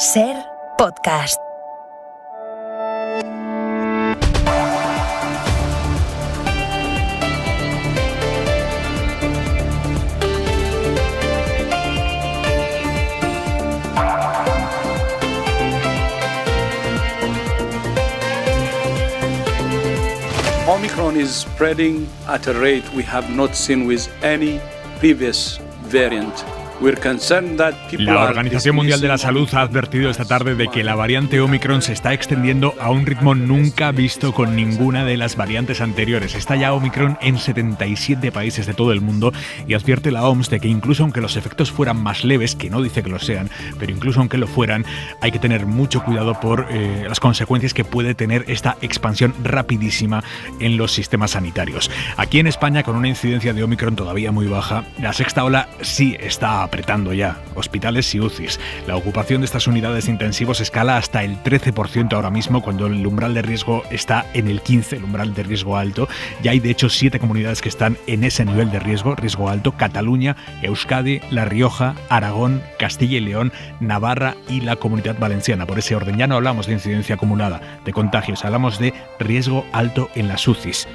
SER Podcast. Omicron is spreading at a rate we have not seen with any previous variant. La Organización Mundial de la Salud ha advertido esta tarde de que la variante Omicron se está extendiendo a un ritmo nunca visto con ninguna de las variantes anteriores. Está ya Omicron en 77 países de todo el mundo y advierte la OMS de que incluso aunque los efectos fueran más leves, que no dice que lo sean, pero incluso aunque lo fueran, hay que tener mucho cuidado por las consecuencias que puede tener esta expansión rapidísima en los sistemas sanitarios. Aquí en España, con una incidencia de Omicron todavía muy baja, la sexta ola sí está apretando ya hospitales y UCIs. La ocupación de estas unidades de intensivos escala hasta el 13% ahora mismo, cuando el umbral de riesgo está en el 15%, el umbral de riesgo alto. Ya hay de hecho 7 comunidades que están en ese nivel de riesgo alto: Cataluña, Euskadi, La Rioja, Aragón, Castilla y León, Navarra y la Comunidad Valenciana. Por ese orden ya no hablamos de incidencia acumulada de contagios, hablamos de riesgo alto en las UCIs.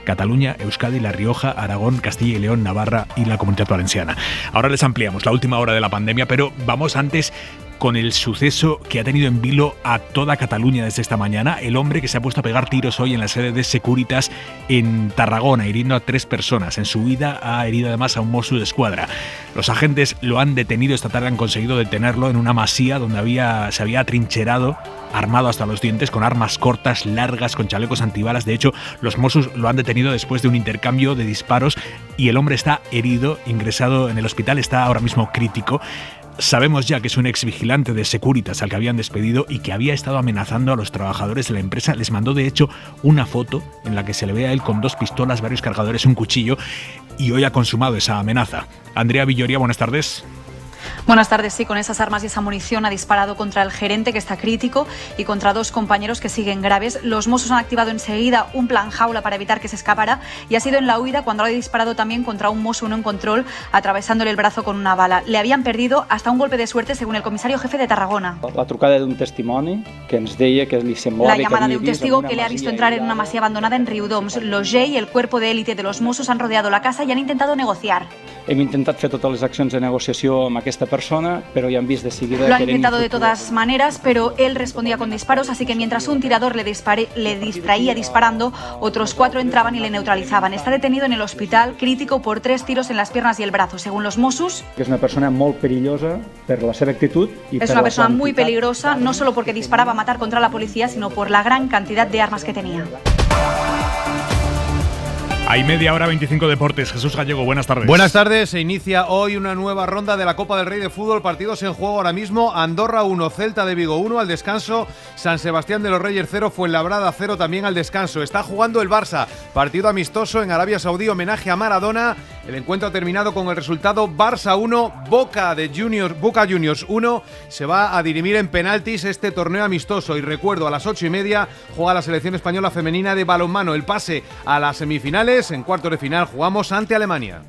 Cataluña, Euskadi, La Rioja, Aragón, Castilla y León, Navarra y la Comunidad Valenciana. Ahora les ampliamos la última hora de la pandemia, pero vamos antes con el suceso que ha tenido en vilo a toda Cataluña desde esta mañana. El hombre que se ha puesto a pegar tiros hoy en la sede de Securitas en Tarragona, hiriendo a 3 personas. En su huida ha herido además a un Mossos d'Esquadra. Los agentes lo han detenido esta tarde, han conseguido detenerlo en una masía donde se había atrincherado, armado hasta los dientes, con armas cortas, largas, con chalecos antibalas. De hecho, los Mossos lo han detenido después de un intercambio de disparos y el hombre está herido, ingresado en el hospital, está ahora mismo crítico. Sabemos ya que es un exvigilante de Securitas al que habían despedido y que había estado amenazando a los trabajadores de la empresa. Les mandó de hecho una foto en la que se le ve a él con 2 pistolas, varios cargadores, un cuchillo, y hoy ha consumado esa amenaza. Andrea Villoria, buenas tardes. Buenas tardes. Sí, con esas armas y esa munición ha disparado contra el gerente, que está crítico, y contra 2 compañeros que siguen graves. Los Mossos han activado enseguida un plan jaula para evitar que se escapara, y ha sido en la huida cuando ha disparado también contra un Mosso no en control, atravesándole el brazo con una bala. Le habían perdido hasta un golpe de suerte, según el comisario jefe de Tarragona. La trucada de un testimonio que nos deia que li semblava La llamada de un testigo que le ha visto entrar en una masía abandonada en Riudoms. Los GEI y el cuerpo de élite de los Mossos han rodeado la casa y han intentado negociar. Hem intentat fer totes les accions de negociació amb aquesta persona, però ja han vist de seguida... Lo han intentado de todas maneras, pero él respondía con disparos, así que mientras un tirador le distraía disparando, otros 4 entraban y le neutralizaban. Está detenido en el hospital, crítico por 3 tiros en las piernas y el brazo. Según los Mossos, és una persona molt perillosa per la seva actitud i es una persona muy peligrosa, no solo porque disparaba a matar contra la policía, sino por la gran cantidad de armas que tenía. Hay media hora, 25 deportes. Jesús Gallego, buenas tardes. Buenas tardes. Se inicia hoy una nueva ronda de la Copa del Rey de Fútbol. Partidos en juego ahora mismo. Andorra 1, Celta de Vigo 1 al descanso. San Sebastián de los Reyes 0, Fuenlabrada 0 también al descanso. Está jugando el Barça. Partido amistoso en Arabia Saudí, homenaje a Maradona. El encuentro ha terminado con el resultado Barça 1, Boca Juniors 1. Se va a dirimir en penaltis este torneo amistoso. Y recuerdo, a las 8:30 juega la selección española femenina de balonmano. El pase a las semifinales. En cuartos de final jugamos ante Alemania.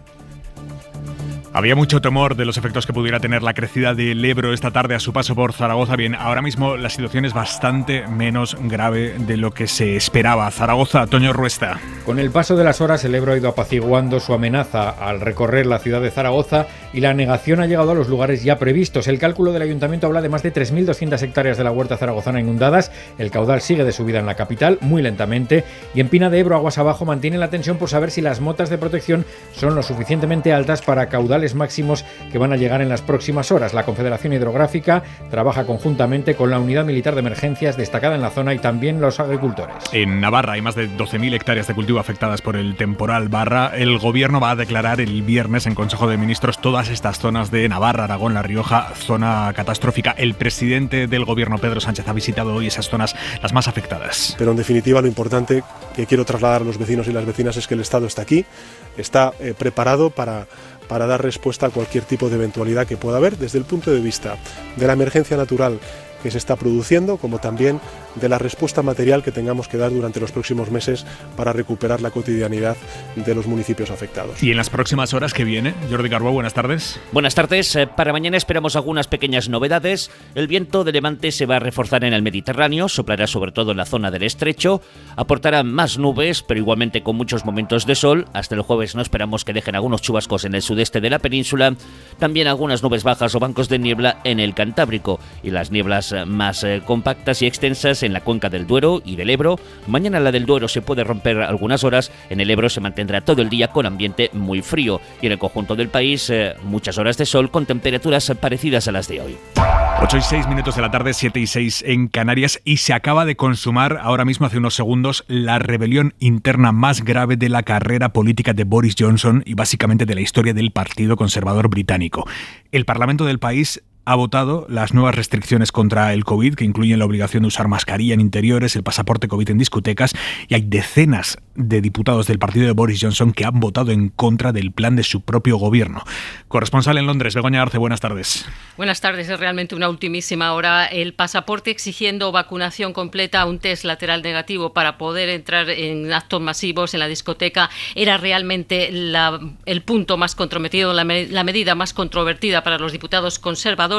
Había mucho temor de los efectos que pudiera tener la crecida del Ebro esta tarde a su paso por Zaragoza. Bien, ahora mismo la situación es bastante menos grave de lo que se esperaba. Zaragoza, Toño Ruesta. Con el paso de las horas, el Ebro ha ido apaciguando su amenaza al recorrer la ciudad de Zaragoza y la negación ha llegado a los lugares ya previstos. El cálculo del ayuntamiento habla de más de 3.200 hectáreas de la huerta zaragozana inundadas. El caudal sigue de subida en la capital, muy lentamente, y en Pina de Ebro, aguas abajo, mantiene la tensión por saber si las motas de protección son lo suficientemente altas para caudales máximos que van a llegar en las próximas horas. La Confederación Hidrográfica trabaja conjuntamente con la Unidad Militar de Emergencias destacada en la zona y también los agricultores. En Navarra hay más de 12.000 hectáreas de cultivo afectadas por el temporal Barra. El gobierno va a declarar el viernes en Consejo de Ministros todas estas zonas de Navarra, Aragón, La Rioja, zona catastrófica. El presidente del gobierno, Pedro Sánchez, ha visitado hoy esas zonas las más afectadas. Pero en definitiva lo importante que quiero trasladar a los vecinos y las vecinas es que el Estado está aquí, está preparado para dar respuesta a cualquier tipo de eventualidad que pueda haber desde el punto de vista de la emergencia natural que se está produciendo, como también de la respuesta material que tengamos que dar durante los próximos meses para recuperar la cotidianidad de los municipios afectados. Y en las próximas horas que viene, Jordi Carbó, buenas tardes. Buenas tardes. Para mañana esperamos algunas pequeñas novedades. El viento de levante se va a reforzar en el Mediterráneo, soplará sobre todo en la zona del estrecho, aportará más nubes, pero igualmente con muchos momentos de sol. Hasta el jueves no esperamos que dejen algunos chubascos en el sudeste de la península, también algunas nubes bajas o bancos de niebla en el Cantábrico y las nieblas más compactas y extensas en la cuenca del Duero y del Ebro. Mañana la del Duero se puede romper algunas horas, en el Ebro se mantendrá todo el día con ambiente muy frío y en el conjunto del país muchas horas de sol con temperaturas parecidas a las de hoy. 8:06 de la tarde, 7:06 en Canarias, y se acaba de consumar ahora mismo, hace unos segundos, la rebelión interna más grave de la carrera política de Boris Johnson y básicamente de la historia del Partido Conservador británico. El Parlamento del país ha votado las nuevas restricciones contra el COVID, que incluyen la obligación de usar mascarilla en interiores, el pasaporte COVID en discotecas, y hay decenas de diputados del partido de Boris Johnson que han votado en contra del plan de su propio gobierno. Corresponsal en Londres, Begoña Arce, buenas tardes. Buenas tardes, es realmente una ultimísima hora. El pasaporte exigiendo vacunación completa, un test lateral negativo para poder entrar en actos masivos en la discoteca, era realmente el punto más comprometido, la medida más controvertida para los diputados conservadores.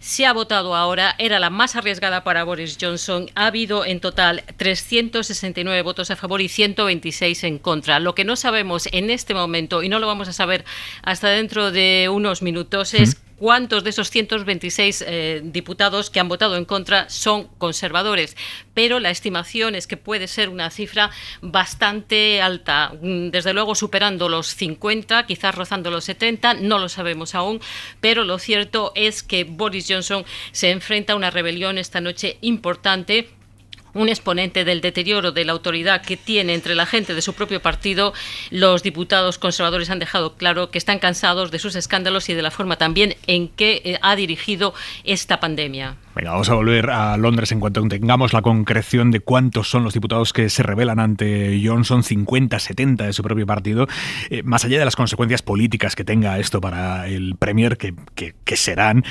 Se ha votado ahora, era la más arriesgada para Boris Johnson. Ha habido en total 369 votos a favor y 126 en contra. Lo que no sabemos en este momento, y no lo vamos a saber hasta dentro de unos minutos, es cuántos de esos 126 diputados que han votado en contra son conservadores. Pero la estimación es que puede ser una cifra bastante alta, desde luego superando los 50, quizás rozando los 70, no lo sabemos aún, pero lo cierto es que Boris Johnson se enfrenta a una rebelión esta noche importante. Un exponente del deterioro de la autoridad que tiene entre la gente de su propio partido. Los diputados conservadores han dejado claro que están cansados de sus escándalos y de la forma también en que ha dirigido esta pandemia. Venga, vamos a volver a Londres en cuanto tengamos la concreción de cuántos son los diputados que se rebelan ante Johnson, 50, 70 de su propio partido. Más allá de las consecuencias políticas que tenga esto para el Premier, que serán,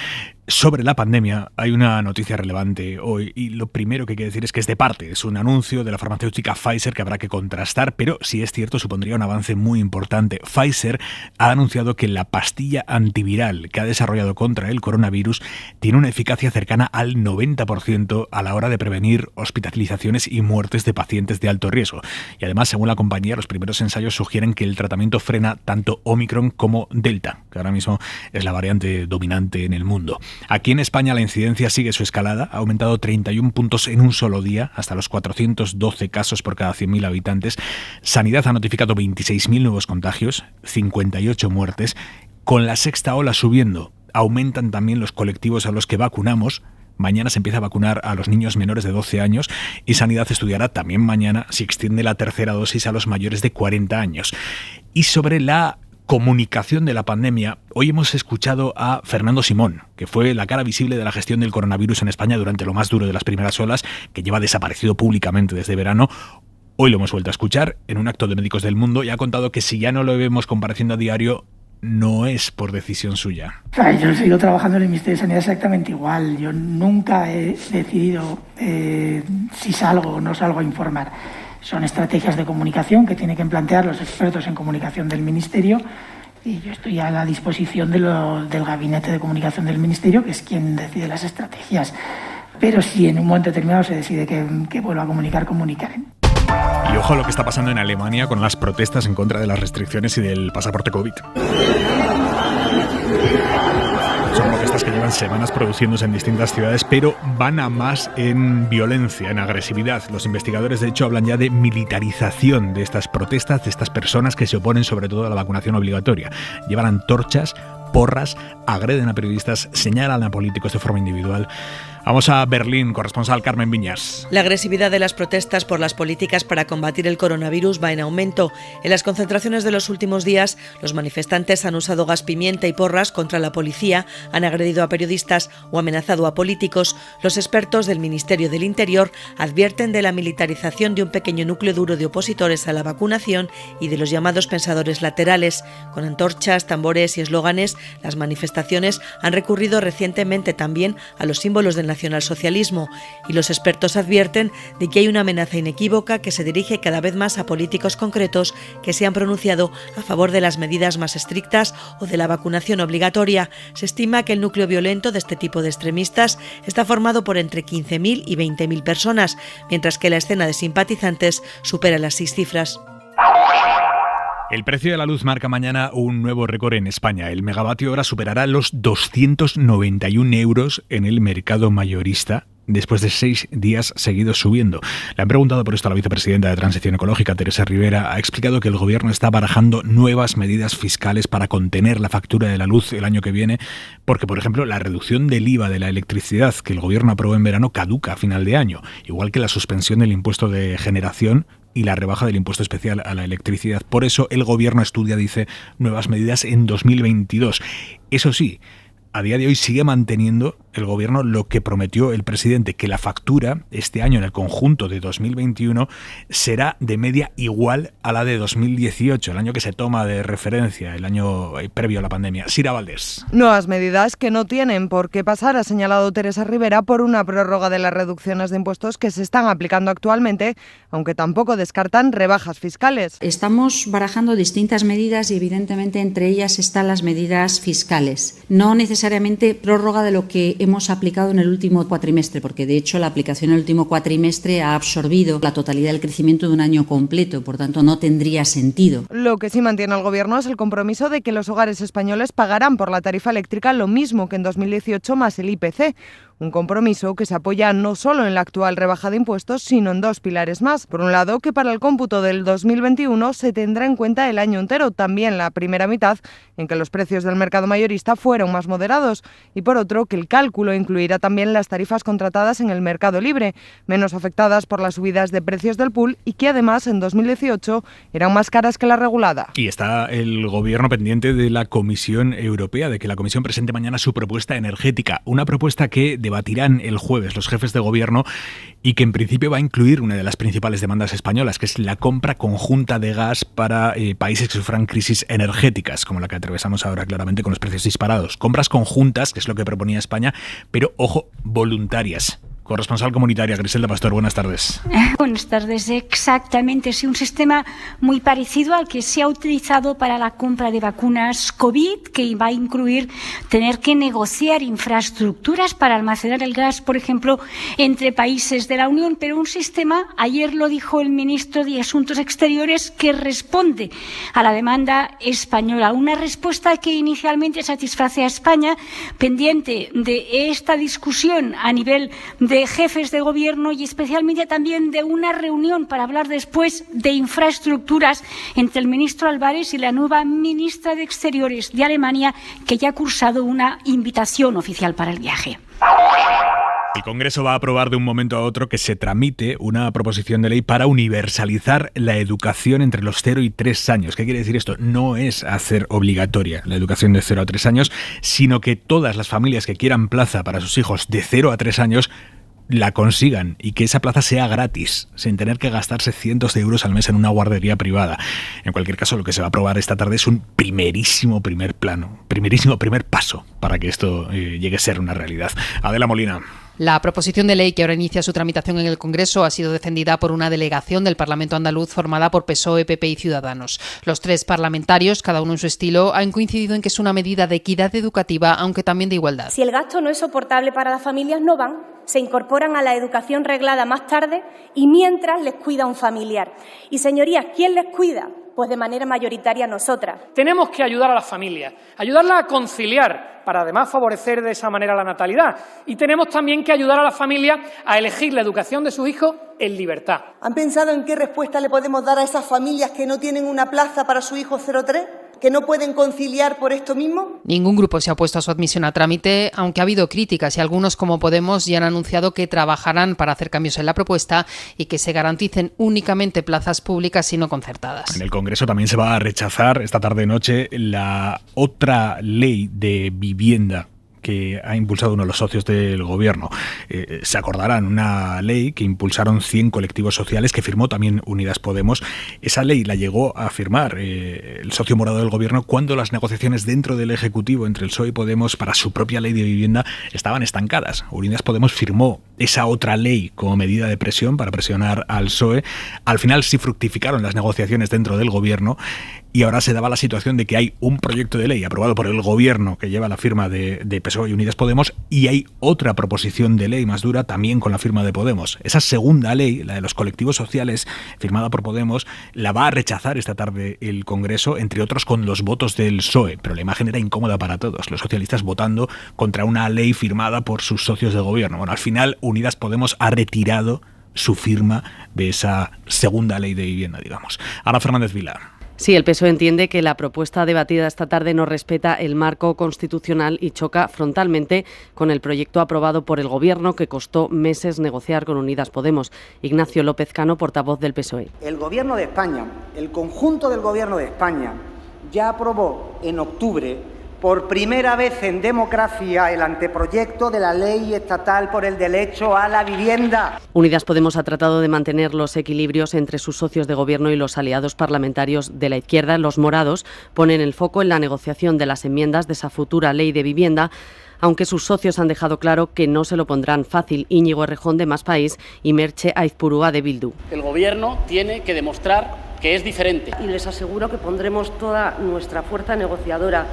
sobre la pandemia hay una noticia relevante hoy, y lo primero que hay que decir es que es de parte, es un anuncio de la farmacéutica Pfizer que habrá que contrastar, pero si es cierto supondría un avance muy importante. Pfizer ha anunciado que la pastilla antiviral que ha desarrollado contra el coronavirus tiene una eficacia cercana al 90% a la hora de prevenir hospitalizaciones y muertes de pacientes de alto riesgo. Y además, según la compañía, los primeros ensayos sugieren que el tratamiento frena tanto Omicron como Delta, que ahora mismo es la variante dominante en el mundo. Aquí en España la incidencia sigue su escalada, ha aumentado 31 puntos en un solo día, hasta los 412 casos por cada 100.000 habitantes. Sanidad ha notificado 26.000 nuevos contagios, 58 muertes. Con la sexta ola subiendo, aumentan también los colectivos a los que vacunamos. Mañana se empieza a vacunar a los niños menores de 12 años y Sanidad estudiará también mañana si extiende la tercera dosis a los mayores de 40 años. Y sobre la comunicación de la pandemia, hoy hemos escuchado a Fernando Simón, que fue la cara visible de la gestión del coronavirus en España durante lo más duro de las primeras olas, que lleva desaparecido públicamente desde verano. Hoy lo hemos vuelto a escuchar en un acto de Médicos del Mundo y ha contado que si ya no lo vemos compareciendo a diario, no es por decisión suya. Yo he seguido trabajando en el Ministerio de Sanidad exactamente igual. Yo nunca he decidido si salgo o no salgo a informar. Son estrategias de comunicación que tienen que plantear los expertos en comunicación del Ministerio y yo estoy a la disposición del Gabinete de Comunicación del Ministerio, que es quien decide las estrategias. Pero si en un momento determinado se decide que vuelva a comunicar, comunicaré. Y ojo a lo que está pasando en Alemania con las protestas en contra de las restricciones y del pasaporte COVID. Son protestas que llevan semanas produciéndose en distintas ciudades, pero van a más en violencia, en agresividad. Los investigadores, de hecho, hablan ya de militarización de estas protestas, de estas personas que se oponen sobre todo a la vacunación obligatoria. Llevan antorchas, porras, agreden a periodistas, señalan a políticos de forma individual. Vamos a Berlín, corresponsal Carmen Viñas. La agresividad de las protestas por las políticas para combatir el coronavirus va en aumento. En las concentraciones de los últimos días, los manifestantes han usado gas pimienta y porras contra la policía, han agredido a periodistas o amenazado a políticos. Los expertos del Ministerio del Interior advierten de la militarización de un pequeño núcleo duro de opositores a la vacunación y de los llamados pensadores laterales. Con antorchas, tambores y eslóganes, las manifestaciones han recurrido recientemente también a los símbolos del nacionalsocialismo, y los expertos advierten de que hay una amenaza inequívoca que se dirige cada vez más a políticos concretos que se han pronunciado a favor de las medidas más estrictas o de la vacunación obligatoria. Se estima que el núcleo violento de este tipo de extremistas está formado por entre 15.000 y 20.000 personas, mientras que la escena de simpatizantes supera las 6 cifras. El precio de la luz marca mañana un nuevo récord en España. El megavatio hora superará los 291 euros en el mercado mayorista, después de 6 días seguidos subiendo. Le han preguntado por esto a la vicepresidenta de Transición Ecológica, Teresa Rivera. Ha explicado que el gobierno está barajando nuevas medidas fiscales para contener la factura de la luz el año que viene, porque, por ejemplo, la reducción del IVA de la electricidad que el gobierno aprobó en verano caduca a final de año, igual que la suspensión del impuesto de generación y la rebaja del impuesto especial a la electricidad. Por eso el gobierno estudia, dice, nuevas medidas en 2022. Eso sí, a día de hoy sigue manteniendo el gobierno lo que prometió el presidente, que la factura este año en el conjunto de 2021 será de media igual a la de 2018, el año que se toma de referencia, el año previo a la pandemia. Sira Valdés. Nuevas medidas que no tienen por qué pasar, ha señalado Teresa Rivera, por una prórroga de las reducciones de impuestos que se están aplicando actualmente, aunque tampoco descartan rebajas fiscales. Estamos barajando distintas medidas y evidentemente entre ellas están las medidas fiscales. No necesariamente prórroga de lo que hemos aplicado en el último cuatrimestre, porque de hecho la aplicación en el último cuatrimestre ha absorbido la totalidad del crecimiento de un año completo, por tanto no tendría sentido. Lo que sí mantiene el gobierno es el compromiso de que los hogares españoles pagarán por la tarifa eléctrica lo mismo que en 2018 más el IPC. Un compromiso que se apoya no solo en la actual rebaja de impuestos, sino en 2 pilares más. Por un lado, que para el cómputo del 2021 se tendrá en cuenta el año entero, también la primera mitad, en que los precios del mercado mayorista fueron más moderados. Y por otro, que el cálculo incluirá también las tarifas contratadas en el mercado libre, menos afectadas por las subidas de precios del pool y que además en 2018 eran más caras que la regulada. Y está el gobierno pendiente de la Comisión Europea, de que la Comisión presente mañana su propuesta energética, una propuesta que debatirán el jueves los jefes de gobierno y que en principio va a incluir una de las principales demandas españolas, que es la compra conjunta de gas para países que sufran crisis energéticas, como la que atravesamos ahora claramente con los precios disparados. Compras conjuntas, que es lo que proponía España, pero, ojo, voluntarias. Corresponsal comunitaria, Griselda Pastor, buenas tardes. Buenas tardes, exactamente. Sí, un sistema muy parecido al que se ha utilizado para la compra de vacunas COVID, que va a incluir tener que negociar infraestructuras para almacenar el gas, por ejemplo, entre países de la Unión, pero un sistema, ayer lo dijo el ministro de Asuntos Exteriores, que responde a la demanda española. Una respuesta que inicialmente satisface a España, pendiente de esta discusión a nivel de jefes de gobierno y especialmente también de una reunión para hablar después de infraestructuras entre el ministro Álvarez y la nueva ministra de Exteriores de Alemania, que ya ha cursado una invitación oficial para el viaje. El Congreso va a aprobar de un momento a otro que se tramite una proposición de ley para universalizar la educación entre los 0 y 3 años. ¿Qué quiere decir esto? No es hacer obligatoria la educación de 0 a 3 años, sino que todas las familias que quieran plaza para sus hijos de 0 a 3 años la consigan y que esa plaza sea gratis, sin tener que gastarse cientos de euros al mes en una guardería privada. En cualquier caso, lo que se va a aprobar esta tarde es un primerísimo primer paso para que esto llegue a ser una realidad. Adela Molina. La proposición de ley que ahora inicia su tramitación en el Congreso ha sido defendida por una delegación del Parlamento andaluz formada por PSOE, PP y Ciudadanos. Los 3 parlamentarios, cada uno en su estilo, han coincidido en que es una medida de equidad educativa, aunque también de igualdad. Si el gasto no es soportable para las familias, no van, se incorporan a la educación reglada más tarde y mientras les cuida un familiar. Y señorías, ¿quién les cuida? Pues de manera mayoritaria nosotras. Tenemos que ayudar a las familias, ayudarlas a conciliar para además favorecer de esa manera la natalidad. Y tenemos también que ayudar a las familias a elegir la educación de sus hijos en libertad. ¿Han pensado en qué respuesta le podemos dar a esas familias que no tienen una plaza para su hijo 0-3? ¿Que no pueden conciliar por esto mismo? Ningún grupo se ha opuesto a su admisión a trámite, aunque ha habido críticas y algunos, como Podemos, ya han anunciado que trabajarán para hacer cambios en la propuesta y que se garanticen únicamente plazas públicas y no concertadas. En el Congreso también se va a rechazar esta tarde-noche la otra ley de vivienda que ha impulsado uno de los socios del gobierno. Se acordarán, una ley que impulsaron 100 colectivos sociales, que firmó también Unidas Podemos. Esa ley la llegó a firmar el socio morado del gobierno cuando las negociaciones dentro del Ejecutivo entre el PSOE y Podemos para su propia ley de vivienda estaban estancadas. Unidas Podemos firmó esa otra ley como medida de presión para presionar al PSOE. Al final sí fructificaron las negociaciones dentro del gobierno y ahora se daba la situación de que hay un proyecto de ley aprobado por el gobierno que lleva la firma de PSOE y Unidas Podemos, y hay otra proposición de ley más dura también con la firma de Podemos. Esa segunda ley, la de los colectivos sociales, firmada por Podemos, la va a rechazar esta tarde el Congreso, entre otros con los votos del PSOE, pero la imagen era incómoda para todos, los socialistas votando contra una ley firmada por sus socios de gobierno. Bueno, al final Unidas Podemos ha retirado su firma de esa segunda ley de vivienda, digamos. Ana Fernández Vila. Sí, el PSOE entiende que la propuesta debatida esta tarde no respeta el marco constitucional y choca frontalmente con el proyecto aprobado por el Gobierno, que costó meses negociar con Unidas Podemos. Ignacio López Cano, portavoz del PSOE. El Gobierno de España, el conjunto del Gobierno de España, ya aprobó en octubre, por primera vez en democracia, el anteproyecto de la ley estatal por el derecho a la vivienda. Unidas Podemos ha tratado de mantener los equilibrios entre sus socios de gobierno y los aliados parlamentarios de la izquierda. Los morados ponen el foco en la negociación de las enmiendas de esa futura ley de vivienda, aunque sus socios han dejado claro que no se lo pondrán fácil. Íñigo Errejón, de Más País, y Merche Aizpurúa, de Bildu. El Gobierno tiene que demostrar que es diferente. Y les aseguro que pondremos toda nuestra fuerza negociadora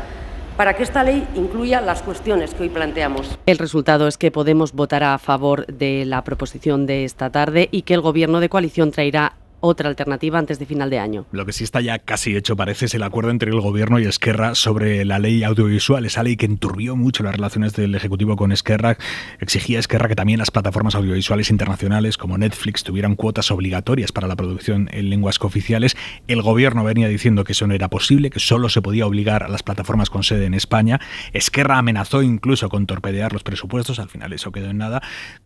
para que esta ley incluya las cuestiones que hoy planteamos. El resultado es que Podemos votará a favor de la proposición de esta tarde y que el Gobierno de coalición traerá otra alternativa antes de final de año. Lo que sí está ya casi hecho, parece, es el acuerdo entre el Gobierno y Esquerra sobre la ley audiovisual. Esa ley que enturbió mucho las relaciones del Ejecutivo con Esquerra. Exigía Esquerra que también las plataformas audiovisuales internacionales como Netflix tuvieran cuotas obligatorias para la producción en lenguas cooficiales. El Gobierno venía diciendo que eso no era posible, que solo se podía obligar a las plataformas con sede en España. Esquerra amenazó incluso con torpedear los presupuestos, al final eso quedó en nada,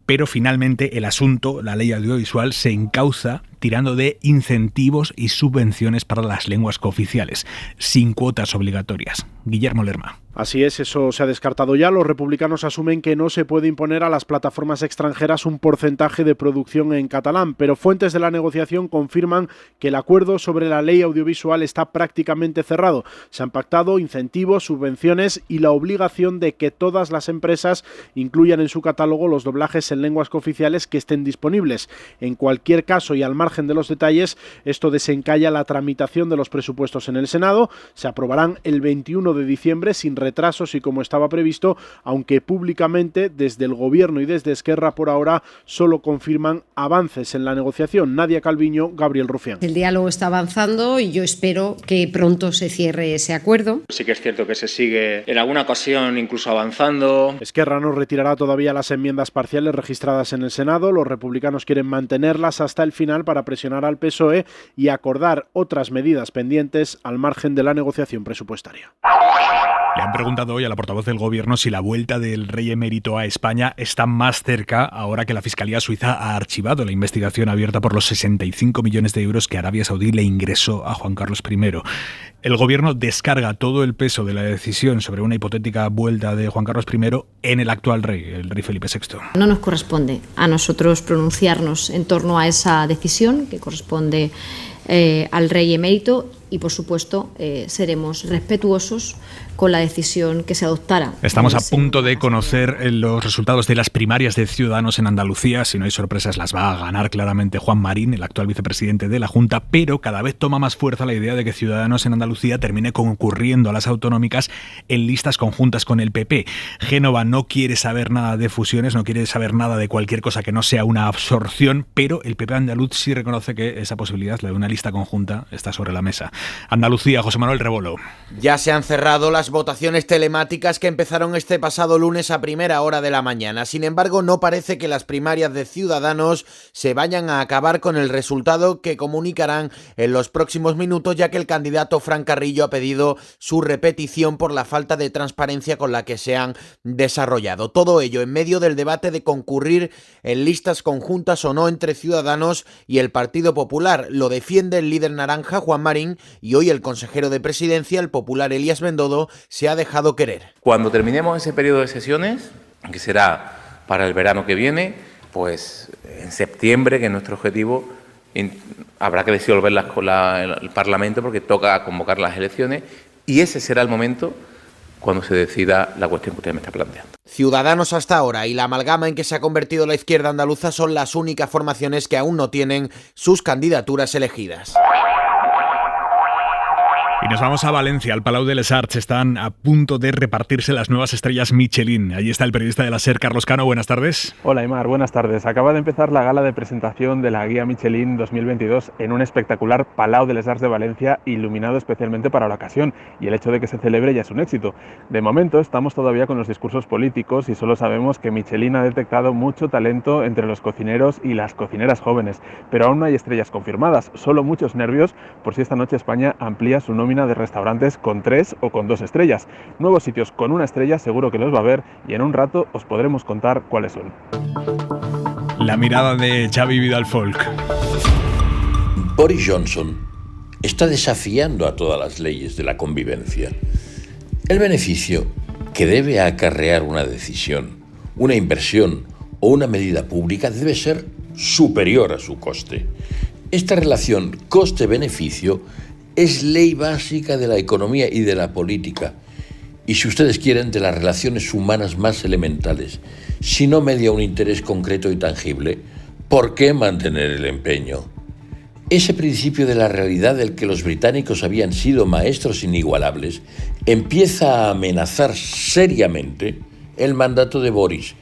pero finalmente el asunto, la ley audiovisual, se encauza tirando de incentivos y subvenciones para las lenguas cooficiales, sin cuotas obligatorias. Guillermo Lerma. Así es, eso se ha descartado ya. Los republicanos asumen que no se puede imponer a las plataformas extranjeras un porcentaje de producción en catalán, pero fuentes de la negociación confirman que el acuerdo sobre la ley audiovisual está prácticamente cerrado. Se han pactado incentivos, subvenciones y la obligación de que todas las empresas incluyan en su catálogo los doblajes en lenguas cooficiales que estén disponibles. En cualquier caso, y al margen de los detalles, esto desencalla la tramitación de los presupuestos en el Senado. Se aprobarán el 21 de diciembre sin retrasos y como estaba previsto, aunque públicamente desde el Gobierno y desde Esquerra por ahora solo confirman avances en la negociación. Nadia Calviño, Gabriel Rufián. El diálogo está avanzando y yo espero que pronto se cierre ese acuerdo. Sí que es cierto que se sigue en alguna ocasión incluso avanzando. Esquerra no retirará todavía las enmiendas parciales registradas en el Senado. Los republicanos quieren mantenerlas hasta el final para presionar al PSOE y acordar otras medidas pendientes al margen de la negociación presupuestaria. Le han preguntado hoy a la portavoz del Gobierno si la vuelta del rey emérito a España está más cerca ahora que la Fiscalía Suiza ha archivado la investigación abierta por los 65 millones de euros que Arabia Saudí le ingresó a Juan Carlos I. El Gobierno descarga todo el peso de la decisión sobre una hipotética vuelta de Juan Carlos I en el actual rey, el rey Felipe VI. No nos corresponde a nosotros pronunciarnos en torno a esa decisión que corresponde al rey emérito y, por supuesto, seremos respetuosos con la decisión que se adoptara. Estamos a punto de conocer los resultados de las primarias de Ciudadanos en Andalucía. Si no hay sorpresas, las va a ganar claramente Juan Marín, el actual vicepresidente de la Junta, pero cada vez toma más fuerza la idea de que Ciudadanos en Andalucía termine concurriendo a las autonómicas en listas conjuntas con el PP. Génova no quiere saber nada de fusiones, no quiere saber nada de cualquier cosa que no sea una absorción, pero el PP andaluz sí reconoce que esa posibilidad, la de una lista conjunta, está sobre la mesa. Andalucía, José Manuel Rebolo. Ya se han cerrado las votaciones telemáticas que empezaron este pasado lunes a primera hora de la mañana. Sin embargo, no parece que las primarias de Ciudadanos se vayan a acabar con el resultado que comunicarán en los próximos minutos, ya que el candidato Fran Carrillo ha pedido su repetición por la falta de transparencia con la que se han desarrollado. Todo ello en medio del debate de concurrir en listas conjuntas o no entre Ciudadanos y el Partido Popular. Lo defiende el líder naranja, Juan Marín, y hoy el consejero de Presidencia, el popular Elías Bendodo, se ha dejado querer. Cuando terminemos ese periodo de sesiones, que será para el verano que viene, pues en septiembre, que es nuestro objetivo, habrá que disolverlas con el Parlamento porque toca convocar las elecciones y ese será el momento cuando se decida la cuestión que usted me está planteando. Ciudadanos hasta ahora y la amalgama en que se ha convertido la izquierda andaluza son las únicas formaciones que aún no tienen sus candidaturas elegidas. Y nos vamos a Valencia, al Palau de les Arts. Están a punto de repartirse las nuevas estrellas Michelin. Allí está el periodista de la SER, Carlos Cano. Buenas tardes. Hola, Aimar. Buenas tardes. Acaba de empezar la gala de presentación de la guía Michelin 2022 en un espectacular Palau de les Arts de Valencia, iluminado especialmente para la ocasión. Y el hecho de que se celebre ya es un éxito. De momento estamos todavía con los discursos políticos y solo sabemos que Michelin ha detectado mucho talento entre los cocineros y las cocineras jóvenes. Pero aún no hay estrellas confirmadas, solo muchos nervios por si esta noche España amplía su nómina de restaurantes con 3 o con 2 estrellas. Nuevos sitios con 1 estrella seguro que los va a haber y en un rato os podremos contar cuáles son. La mirada de Xavi Vidal-Folk. Boris Johnson está desafiando a todas las leyes de la convivencia. El beneficio que debe acarrear una decisión, una inversión o una medida pública debe ser superior a su coste. Esta relación coste-beneficio es ley básica de la economía y de la política, y si ustedes quieren, de las relaciones humanas más elementales. Si no media un interés concreto y tangible, ¿por qué mantener el empeño? Ese principio de la realidad del que los británicos habían sido maestros inigualables empieza a amenazar seriamente el mandato de Boris.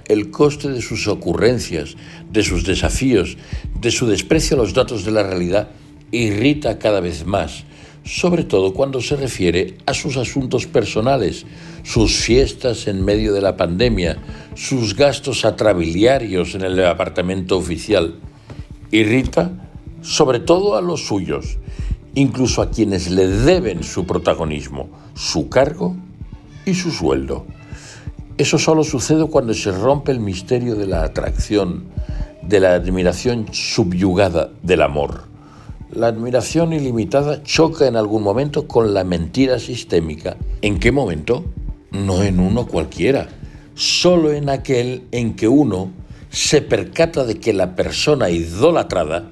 El coste de sus ocurrencias, de sus desafíos, de su desprecio a los datos de la realidad irrita cada vez más, sobre todo cuando se refiere a sus asuntos personales, sus fiestas en medio de la pandemia, sus gastos atrabiliarios en el apartamento oficial. Irrita sobre todo a los suyos, incluso a quienes le deben su protagonismo, su cargo y su sueldo. Eso solo sucede cuando se rompe el misterio de la atracción, de la admiración subyugada del amor. La admiración ilimitada choca en algún momento con la mentira sistémica. ¿En qué momento? No en uno cualquiera, solo en aquel en que uno se percata de que la persona idolatrada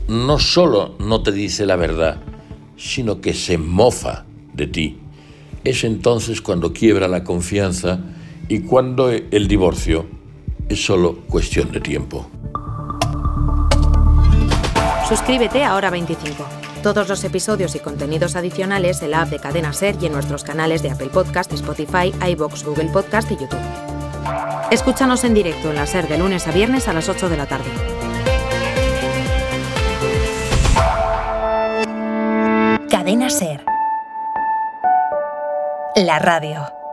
no solo no te dice la verdad, sino que se mofa de ti. Es entonces cuando quiebra la confianza y cuando el divorcio es solo cuestión de tiempo. Suscríbete a Hora 25. Todos los episodios y contenidos adicionales en la app de Cadena SER y en nuestros canales de Apple Podcast, Spotify, iVoox, Google Podcast y YouTube. Escúchanos en directo en la SER de lunes a viernes a las 8 de la tarde. Cadena SER. La radio.